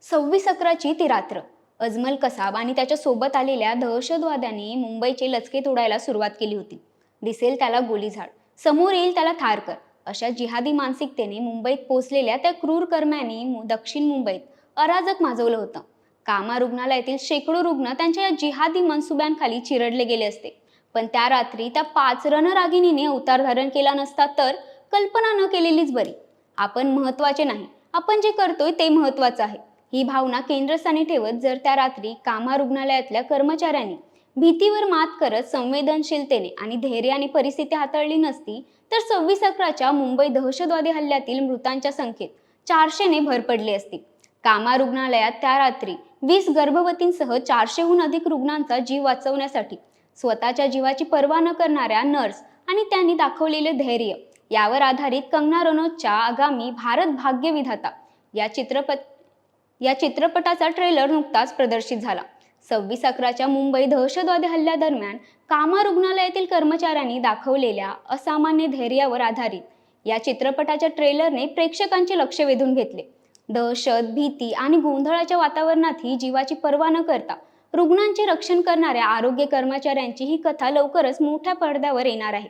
26/11ची ती रात्र. अजमल कसाब आणि त्याच्या सोबत आलेल्या दहशतवाद्यांनी मुंबईचे लचके तोडायला सुरुवात केली होती. दिसेल त्याला गोळी झाड, समोर येईल त्याला ठार कर, अशा जिहादी मानसिकतेने मुंबईत पोचलेल्या त्या क्रूर कर्म्यांनी दक्षिण मुंबईत अराजक माजवलं होतं. कामा रुग्णालयातील शेकडो रुग्ण त्यांच्या या जिहादी मनसुब्यांखाली चिरडले गेले असते. पण त्या रात्री त्या 5 रणरागिणीने अवतार धारण केला नसता तर कल्पना न केलेलीच बरी. आपण महत्वाचे नाही, आपण जे करतोय ते महत्वाचं आहे, ही भावना केंद्रस्थानी ठेवत जर त्या रात्री कामा रुग्णालयातल्या कर्मचाऱ्यांनी भीतीवर मात करत संवेदनशीलतेने आणि धैर्याने परिस्थिती हाताळली नसती तर 26/11च्या मुंबई दहशतवादी हल्ल्यातील मृतांच्या संख्येत 400ने भर पडली असती. कामा रुग्णालयात त्या रात्री 20 गर्भवतींसह 400हून अधिक रुग्णांचा जीव वाचवण्यासाठी स्वतःच्या जीवाची पर्वा न करणाऱ्या नर्स आणि त्यांनी दाखवलेले धैर्य यावर आधारित कंगना रनौतच्या आगामी भारत भाग्य विधाता या चित्रपटाचा ट्रेलर नुकताच प्रदर्शित झाला. 26/11च्या मुंबई दहशतवादी हल्ल्यादरम्यान कामा रुग्णालयातील कर्मचाऱ्यांनी दाखवलेल्या असामान्य धैर्यावर आधारित या चित्रपटाच्या ट्रेलरने प्रेक्षकांचे लक्ष वेधून घेतले. दहशत, भीती आणि गोंधळाच्या वातावरणातही जीवाची पर्वा न करता रुग्णांचे रक्षण करणाऱ्या आरोग्य कर्मचाऱ्यांची ही कथा लवकरच मोठ्या पडद्यावर येणार आहे.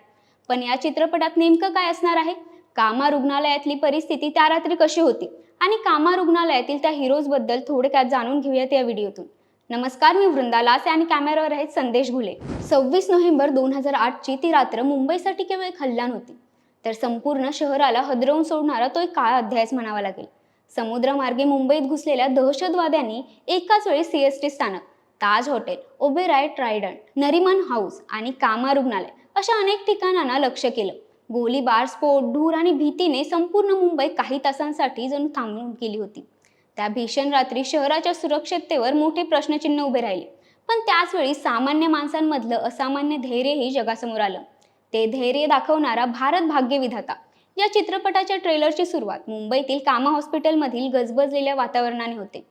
पण या चित्रपटात नेमकं काय असणार आहे? कामा रुग्णालयातली परिस्थिती त्या रात्री कशी होती आणि कामा रुग्णालयातील त्या हिरोज बद्दल थोडक्यात जाणून घेऊयात या व्हिडिओतून. नमस्कार, मी वृंदा लासे आणि कॅमेरावर आहेत संदेश घुले. 26 नोव्हेंबर 2008ची ती रात्र मुंबईसाठी केवळ एक हल्ला नव्हती, तर संपूर्ण शहराला हदरवून सोडणारा तो एक काळा अध्यायच म्हणावा लागेल. समुद्रमार्गे मुंबईत घुसलेल्या दहशतवाद्यांनी एकाच वेळी सीएसटी स्थानक, Taj hotel, Oberoi Trident, Nariman house आणि कामा रुग्णालय अशा अनेक ठिकाणांना लक्ष्य केलं. गोळीबार, स्फोट, धूर आणि भीतीने संपूर्ण मुंबई काही तासांसाठी जणू थांबून गेली होती. त्या भीषण रात्री शहराच्या सुरक्षिततेवर मोठे प्रश्नचिन्ह उभे राहिले. पण त्याचवेळी सामान्य माणसांमधलं असामान्य धैर्यही जगासमोर आलं. ते धैर्य दाखवणारा भारत भाग्य विधाता या चित्रपटाच्या ट्रेलरची सुरुवात मुंबईतील कामा हॉस्पिटलमधील गजबजलेल्या वातावरणाने होते.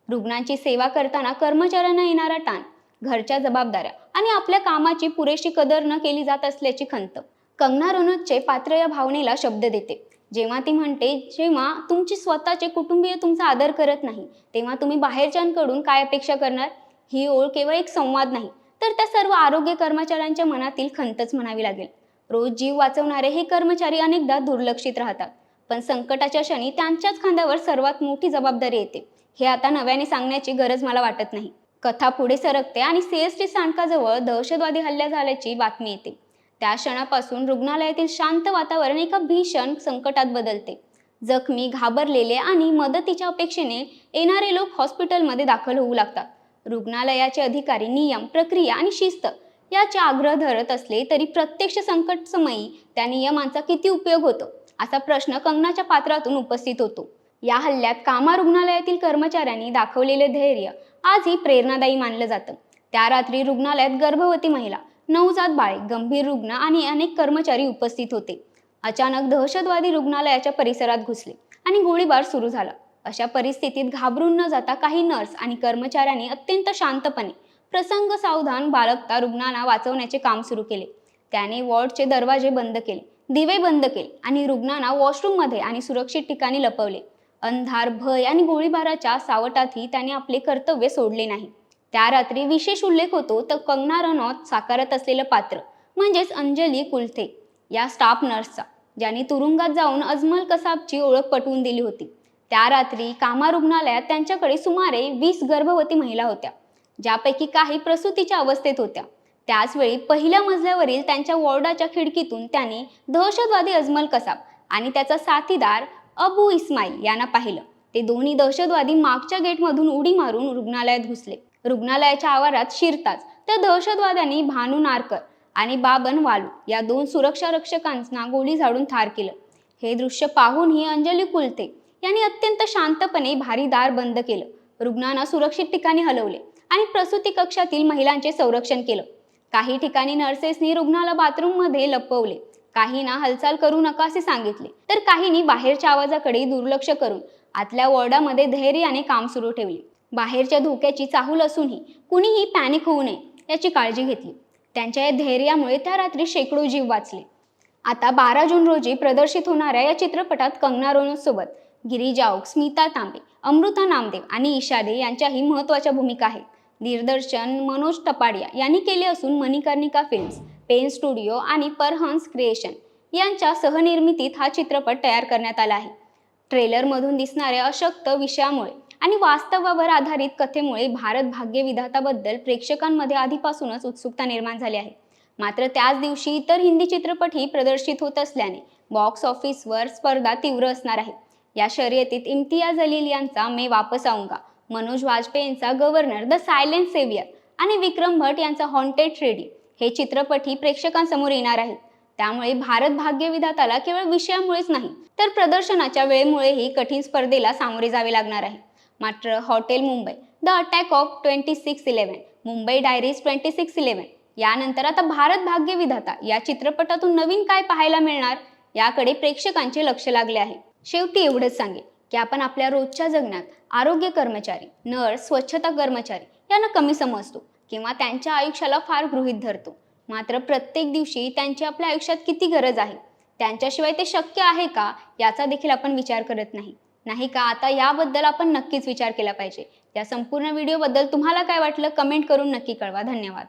रुग्णांची सेवा करताना कर्मचाऱ्यांना येणारा ताण, घरच्या जबाबदाऱ्या आणि आपल्या कामाची पुरेशी कदर न केली जात असल्याची खंत. कंगना रनौतचे पात्र या भावनेला शब्द देते, जेव्हा ती म्हणते, जेव्हा तुमचे स्वतःचे कुटुंबीय तुमचा आदर करत नाही तेव्हा तुम्ही बाहेरच्यांकडून काय अपेक्षा करणार. ही ओळ केवळ एक संवाद नाही, तर त्या सर्व आरोग्य कर्मचाऱ्यांच्या मनातील खंतच म्हणावी लागेल. रोज जीव वाचवणारे हे कर्मचारी अनेकदा दुर्लक्षित राहतात, पण संकटाच्या क्षणी त्यांच्याच खांद्यावर सर्वात मोठी जबाबदारी येते. हे आता नव्याने सांगण्याची गरज मला वाटत नाही. कथा पुढे सरकते आणि सीएसटी स्थानकाजवळ दहशतवादी हल्ला झाल्याची बातमी येते. त्या क्षणापासून रुग्णालयातील शांत वातावरण एका भीषण संकटात बदलते. जखमी, घाबरलेले आणि मदतीच्या अपेक्षेने येणारे लोक हॉस्पिटलमध्ये दाखल होऊ लागतात. रुग्णालयाचे अधिकारी नियम, प्रक्रिया आणि शिस्त याचे आग्रह धरत असले तरी प्रत्यक्ष संकट समयी त्या नियमांचा किती उपयोग होतो असा प्रश्न कंगनाच्या पात्रातून उपस्थित होतो. या हल्ल्यात कामा रुग्णालयातील कर्मचाऱ्यांनी दाखवलेले धैर्य आजही प्रेरणादायी मानलं जातं. त्या रात्री रुग्णालयात गर्भवती महिला, नवजात बाळे, गंभीर रुग्ण आणि अनेक कर्मचारी उपस्थित होते. अचानक दहशतवादी रुग्णालयाच्या परिसरात घुसले आणि गोळीबार सुरू झाला. अशा परिस्थितीत घाबरून न जाता काही नर्स आणि कर्मचाऱ्यांनी अत्यंत शांतपणे, प्रसंग सावधान बाळगता रुग्णांना वाचवण्याचे काम सुरू केले. त्याने वॉर्डचे दरवाजे बंद केले, दिवे बंद केले आणि रुग्णांना वॉशरूममध्ये आणि सुरक्षित ठिकाणी लपवले. अंधार, भय आणि गोळीबाराच्या सावटातही त्याने आपले कर्तव्य सोडले नाही. त्या रात्री विशेष उल्लेख होतो तर कंगना रनौत साकारत असलेलं पात्र म्हणजेच अंजली कुलथे या स्टाफ नर्सचा, ज्यांनी तुरुंगात जाऊन अजमल कसाबची ओळख पटवून दिली होती. त्या रात्री कामा रुग्णालयात त्यांच्याकडे सुमारे 20 गर्भवती महिला होत्या, ज्यापैकी काही प्रसूतीच्या अवस्थेत होत्या. त्याचवेळी पहिल्या मजल्यावरील त्यांच्या वॉर्डाच्या खिडकीतून त्यांनी दहशतवादी अजमल कसाब आणि त्याचा साथीदार अबू इस्माईल यांना पाहिलं. ते दोन्ही दहशतवादी मागच्या गेटमधून उडी मारून रुग्णालयात घुसले. रुग्णालयाच्या आवारात शिरताच त्या दहशतवाद्यांनी भानू नारकर आणि बाबन वालू या 2 सुरक्षा रक्षकांना गोळी झाडून ठार केलं. हे दृश्य पाहूनही अंजली कुलथे यांनी अत्यंत शांतपणे भारी दार बंद केलं, रुग्णांना सुरक्षित ठिकाणी हलवले आणि प्रसूती कक्षातील महिलांचे संरक्षण केलं. काही ठिकाणी नर्सेसनी रुग्णाला बाथरूममध्ये लपवले, काहींना हालचाल करू नका असे सांगितले, तर काहींनी बाहेरच्या आवाजाकडे दुर्लक्ष करून आतल्या वॉर्डामध्ये धैर्याने काम सुरू ठेवले. बाहेरच्या धोक्याची चाहूल असूनही कुणीही पॅनिक होऊ नये याची काळजी घेतली. त्यांच्या या धैर्यामुळे त्या रात्री शेकडो जीव वाचले. आता 12 जून रोजी प्रदर्शित होणाऱ्या या चित्रपटात कंगना रनौत सोबत गिरिजा ओक, स्मिता तांबे, अमृता नामदेव आणि ईशादे यांच्याही महत्त्वाच्या भूमिका आहेत. दिग्दर्शन मनोज टपाडिया यांनी केले असून मणिकर्णिका फिल्म्स, पेन स्टुडिओ आणि परहन्स क्रिएशन यांच्या सहनिर्मितीत हा चित्रपट तयार करण्यात आला आहे. ट्रेलरमधून दिसणाऱ्या अशक्त विषयामुळे आणि वास्तवावर आधारित कथेमुळे भारत भाग्यविधाताबद्दल प्रेक्षकांमध्ये आधीपासूनच उत्सुकता निर्माण झाली आहे. मात्र त्याच दिवशी इतर हिंदी चित्रपटही प्रदर्शित होत असल्याने बॉक्स ऑफिसवर स्पर्धा तीव्र असणार आहे. या शर्यतीत इम्तियाज अलील यांचा मैं वापस आऊंगा, मनोज वाजपेयी यांचा गव्हर्नर द सायलेंट सेवियर आणि विक्रम भट यांचा हॉन्टेड ट्रेडी हे चित्रपटही प्रेक्षकांसमोर येणार आहेत. त्यामुळे भारत भाग्यविधाताला केवळ विषयामुळेच नाही तर प्रदर्शनाच्या वेळेमुळेही कठीण स्पर्धेला सामोरे जावे लागणार आहे. मात्र hotel Mumbai, the attack of 2611, Mumbai diaries 2611 यानंतर आता भारत भाग्यविधाता या चित्रपटातून नवीन काय पाहायला मिळणार याकडे प्रेक्षकांचे लक्ष लागले आहे. शेवटी एवढंच सांगेल की आपण आपल्या रोजच्या जगण्यात आरोग्य कर्मचारी, नर्स, स्वच्छता कर्मचारी यांना कमी समजतो किंवा त्यांच्या आयुष्याला फार गृहीत धरतो. मात्र प्रत्येक दिवशी त्यांची आपल्या आयुष्यात किती गरज आहे, त्यांच्याशिवाय ते शक्य आहे का याचा देखील आपण विचार करत नाही का? आता याबद्दल आपण नक्कीच विचार केला पाहिजे. या संपूर्ण व्हिडिओबद्दल तुम्हाला काय वाटलं कमेंट करून नक्की कळवा. धन्यवाद.